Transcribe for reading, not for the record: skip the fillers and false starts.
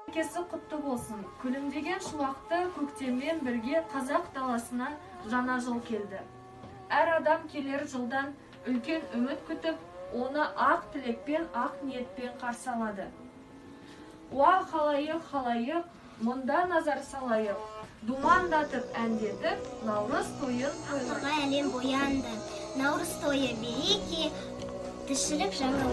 Мерекесі құтты болсын. Күлімдеген шуақты көктеммен бірге қазақ даласына жаңа жыл келді. Әр адам келер жылдан үлкен үміт күтіп, оны ақ тілекпен, ақ ниетпен қарсы алады. Уа халайық, халайық, мұнда назар салайық, думандатып әндетіп, наурыз тойын тойлайық. Әлем боянды, наурыз тойы береке, тіршілік жаңа